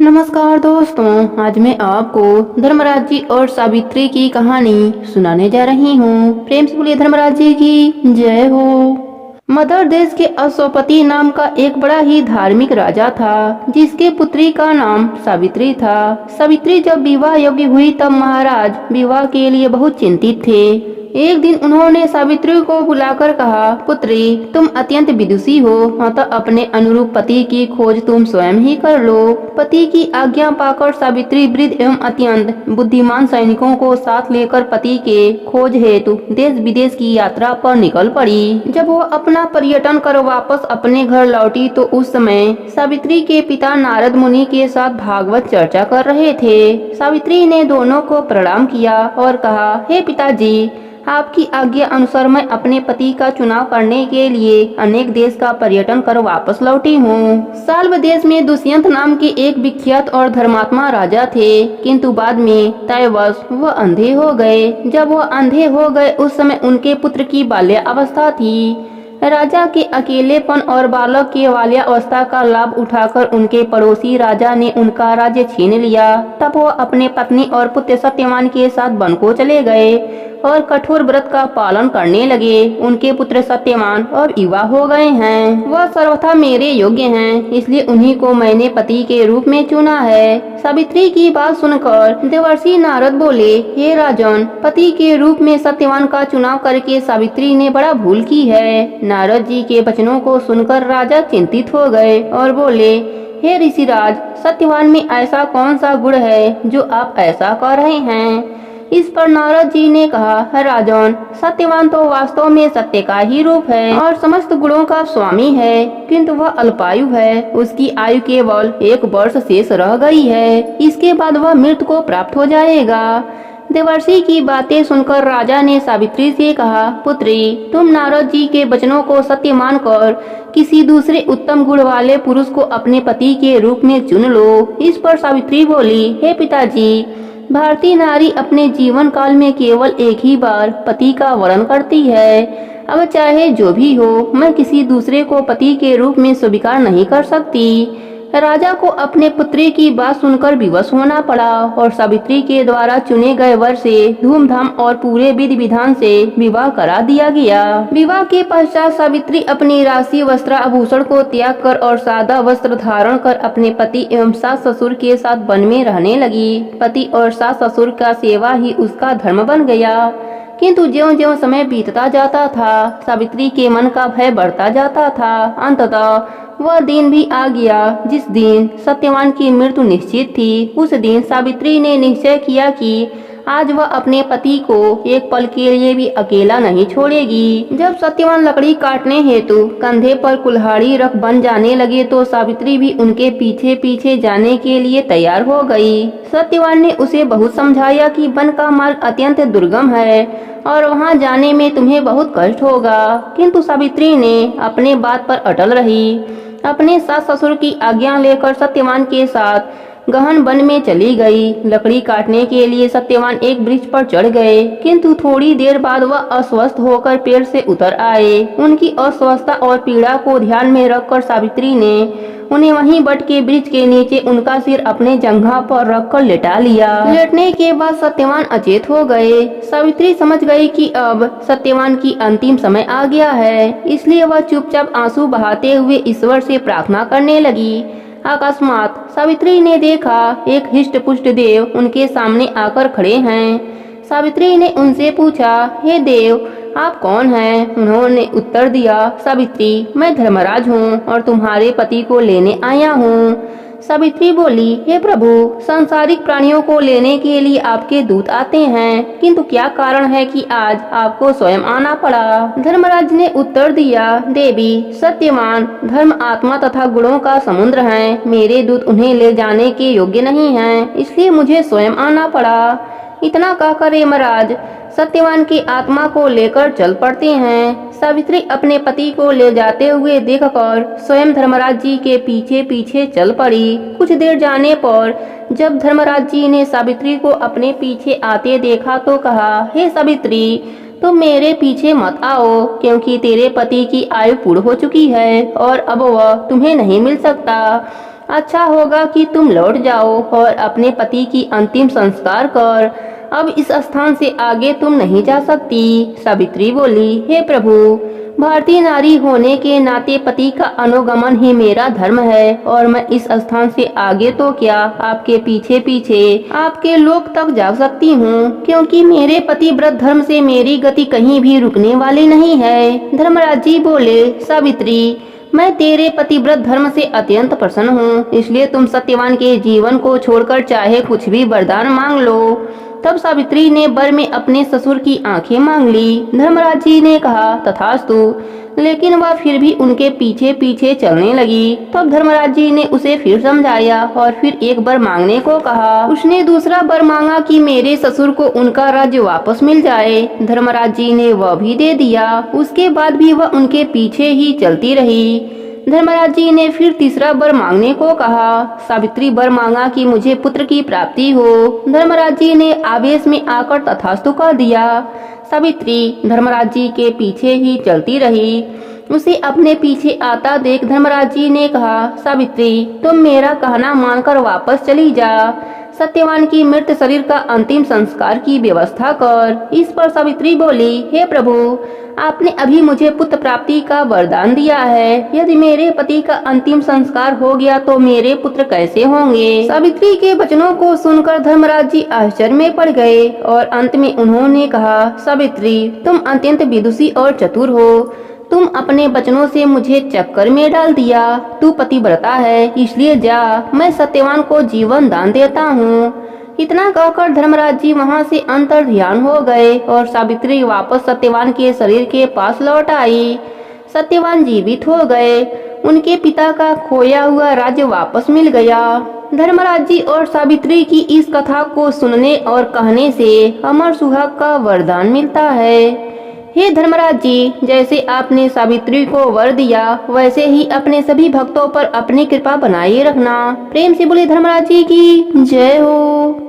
नमस्कार दोस्तों, आज मैं आपको धर्मराज जी और सावित्री की कहानी सुनाने जा रही हूँ। प्रेम से बोलिए धर्मराज जी की जय हो। मध्य देश के अश्वपति नाम का एक बड़ा ही धार्मिक राजा था, जिसके पुत्री का नाम सावित्री था। सावित्री जब विवाह योग्य हुई तब महाराज विवाह के लिए बहुत चिंतित थे। एक दिन उन्होंने सावित्री को बुलाकर कहा, पुत्री, तुम अत्यंत विदुषी हो, अतः अपने अनुरूप पति की खोज तुम स्वयं ही कर लो। पति की आज्ञा पाकर सावित्री वृद्ध एवं अत्यंत बुद्धिमान सैनिकों को साथ लेकर पति के खोज हेतु देश विदेश की यात्रा पर निकल पड़ी। जब वो अपना पर्यटन कर वापस अपने घर लौटी तो उस समय सावित्री के पिता नारद मुनि के साथ भागवत चर्चा कर रहे थे। सावित्री ने दोनों को प्रणाम किया और कहा, हे पिताजी, आपकी आज्ञा अनुसार मैं अपने पति का चुनाव करने के लिए अनेक देश का पर्यटन कर वापस लौटी हूँ। साल्व देश में दुष्यंत नाम के एक विख्यात और धर्मात्मा राजा थे, किंतु बाद में तयवश वह अंधे हो गए। जब वह अंधे हो गए उस समय उनके पुत्र की बाल्यावस्था थी। राजा के अकेलेपन और बालक के बाल्यावस्था का लाभ उठाकर उनके पड़ोसी राजा ने उनका राज्य छीन लिया। तब वो अपने पत्नी और पुत्र सत्यवान के साथ वन को चले गए और कठोर व्रत का पालन करने लगे। उनके पुत्र सत्यवान अब युवा हो गए हैं। वह सर्वथा मेरे योग्य हैं, इसलिए उन्हीं को मैंने पति के रूप में चुना है। सावित्री की बात सुनकर देवर्षि नारद बोले, हे राजन, पति के रूप में सत्यवान का चुनाव करके सावित्री ने बड़ा भूल की है। नारद जी के वचनों को सुनकर राजा चिंतित हो गए और बोले, हे ऋषिराज, सत्यवान में ऐसा कौन सा गुण है जो आप ऐसा कर रहे हैं? इस पर नारद जी ने कहा, राजन, सत्यवान तो वास्तव में सत्य का ही रूप है और समस्त गुणों का स्वामी है, किंतु वह अल्पायु है। उसकी आयु केवल 1 वर्ष शेष रह गई है, इसके बाद वह मृत्यु को प्राप्त हो जाएगा। देवर्षि की बातें सुनकर राजा ने सावित्री से कहा, पुत्री, तुम नारद जी के वचनों को सत्य मानकर किसी दूसरे उत्तम गुण वाले पुरुष को अपने पति के रूप में चुन लो। इस पर सावित्री बोली, हे पिताजी, भारतीय नारी अपने जीवन काल में केवल एक ही बार पति का वरण करती है। अब चाहे जो भी हो, मैं किसी दूसरे को पति के रूप में स्वीकार नहीं कर सकती। राजा को अपने पुत्री की बात सुनकर विवश होना पड़ा और सावित्री के द्वारा चुने गए वर से धूमधाम और पूरे विधि विधान से विवाह करा दिया गया। विवाह के पश्चात सावित्री अपनी राशि वस्त्राभूषण को त्याग कर और सादा वस्त्र धारण कर अपने पति एवं सास ससुर के साथ वन में रहने लगी। पति और सास ससुर का सेवा ही उसका धर्म बन गया। किंतु ज्यों-ज्यों समय बीतता जाता था, सावित्री के मन का भय बढ़ता जाता था। अंततः वह दिन भी आ गया जिस दिन सत्यवान की मृत्यु निश्चित थी। उस दिन सावित्री ने निश्चय किया कि आज वह अपने पति को एक पल के लिए भी अकेला नहीं छोड़ेगी। जब सत्यवान लकड़ी काटने हेतु कंधे पर कुल्हाड़ी रख बन जाने लगे तो सावित्री भी उनके पीछे पीछे जाने के लिए तैयार हो गई। सत्यवान ने उसे बहुत समझाया कि वन का मार्ग अत्यंत दुर्गम है और वहां जाने में तुम्हें बहुत कष्ट होगा, किंतु सावित्री ने अपने बात पर अटल रही। अपने सास ससुर की आज्ञा लेकर सत्यवान के साथ गहन वन में चली गई। लकड़ी काटने के लिए सत्यवान एक वृक्ष पर चढ़ गए, किंतु थोड़ी देर बाद वह अस्वस्थ होकर पेड़ से उतर आए। उनकी अस्वस्थता और पीड़ा को ध्यान में रखकर सावित्री ने उन्हें वहीं बट के वृक्ष के नीचे उनका सिर अपने जंघा पर रखकर लेटा लिया। लेटने के बाद सत्यवान अचेत हो गए। सावित्री समझ गई कि अब सत्यवान की अंतिम समय आ गया है, इसलिए वह चुपचाप आंसू बहाते हुए ईश्वर से प्रार्थना करने लगी। अकस्मात सावित्री ने देखा एक हिष्ट पुष्ट देव उनके सामने आकर खड़े हैं। सावित्री ने उनसे पूछा, हे देव, आप कौन हैं? उन्होंने उत्तर दिया, सावित्री, मैं धर्मराज हूँ और तुम्हारे पति को लेने आया हूँ। सावित्री बोली, हे प्रभु, सांसारिक प्राणियों को लेने के लिए आपके दूत आते हैं, किंतु क्या कारण है कि आज आपको स्वयं आना पड़ा? धर्मराज ने उत्तर दिया, देवी, सत्यवान धर्म, आत्मा तथा गुणों का समुद्र है। मेरे दूत उन्हें ले जाने के योग्य नहीं हैं, इसलिए मुझे स्वयं आना पड़ा। इतना कहकर यमराज सत्यवान की आत्मा को लेकर चल पड़ते हैं। सावित्री अपने पति को ले जाते हुए देखकर स्वयं धर्मराज जी के पीछे पीछे चल पड़ी। कुछ देर जाने पर जब धर्मराज जी ने सावित्री को अपने पीछे आते देखा तो कहा, हे सावित्री, तुम मेरे पीछे मत आओ, क्योंकि तेरे पति की आयु पूर्ण हो चुकी है और अब वह तुम्हें नहीं मिल सकता। अच्छा होगा कि तुम लौट जाओ और अपने पति की अंतिम संस्कार कर। अब इस स्थान से आगे तुम नहीं जा सकती। सावित्री बोली, हे प्रभु, भारतीय नारी होने के नाते पति का अनुगमन ही मेरा धर्म है और मैं इस स्थान से आगे तो क्या, आपके पीछे पीछे आपके लोक तक जा सकती हूँ, क्योंकि मेरे पति व्रत धर्म से मेरी गति कहीं भी रुकने वाली नहीं है। धर्मराज जी बोले, सावित्री, मैं तेरे पतिव्रत धर्म से अत्यंत प्रसन्न हूँ, इसलिए तुम सत्यवान के जीवन को छोड़कर चाहे कुछ भी वरदान मांग लो। तब सावित्री ने वर में अपने ससुर की आंखें मांग ली। धर्मराज जी ने कहा, तथास्तु, लेकिन वह फिर भी उनके पीछे पीछे चलने लगी। तब धर्मराज जी ने उसे फिर समझाया और फिर एक वर मांगने को कहा। उसने दूसरा वर मांगा कि मेरे ससुर को उनका राज्य वापस मिल जाए। धर्मराज जी ने वह भी दे दिया। उसके बाद भी वह उनके पीछे ही चलती रही। धर्मराज जी ने फिर तीसरा वर मांगने को कहा। सावित्री वर मांगा कि मुझे पुत्र की प्राप्ति हो। धर्मराज जी ने आवेश में आकर तथास्तु कर दिया। सावित्री धर्मराज जी के पीछे ही चलती रही। उसे अपने पीछे आता देख धर्मराज जी ने कहा, सावित्री, तुम मेरा कहना मानकर वापस चली जा। सत्यवान की मृत शरीर का अंतिम संस्कार की व्यवस्था कर। इस पर सावित्री बोली, हे प्रभु, आपने अभी मुझे पुत्र प्राप्ति का वरदान दिया है। यदि मेरे पति का अंतिम संस्कार हो गया तो मेरे पुत्र कैसे होंगे? सावित्री के वचनों को सुनकर धर्मराज जी आश्चर्य में पड़ गए और अंत में उन्होंने कहा, सावित्री, तुम अत्यंत विदुषी और चतुर हो। तुम अपने वचनों से मुझे चक्कर में डाल दिया। तू पतिव्रता है, इसलिए जा, मैं सत्यवान को जीवन दान देता हूँ। इतना कहकर धर्मराज जी वहाँ से अंतर ध्यान हो गए और सावित्री वापस सत्यवान के शरीर के पास लौट आई। सत्यवान जीवित हो गए। उनके पिता का खोया हुआ राज्य वापस मिल गया। धर्मराज जी और सावित्री की इस कथा को सुनने और कहने से अमर सुहाग का वरदान मिलता है। हे धर्मराज जी, जैसे आपने सावित्री को वर दिया वैसे ही अपने सभी भक्तों पर अपनी कृपा बनाए रखना। प्रेम से बोले धर्मराज जी की जय हो।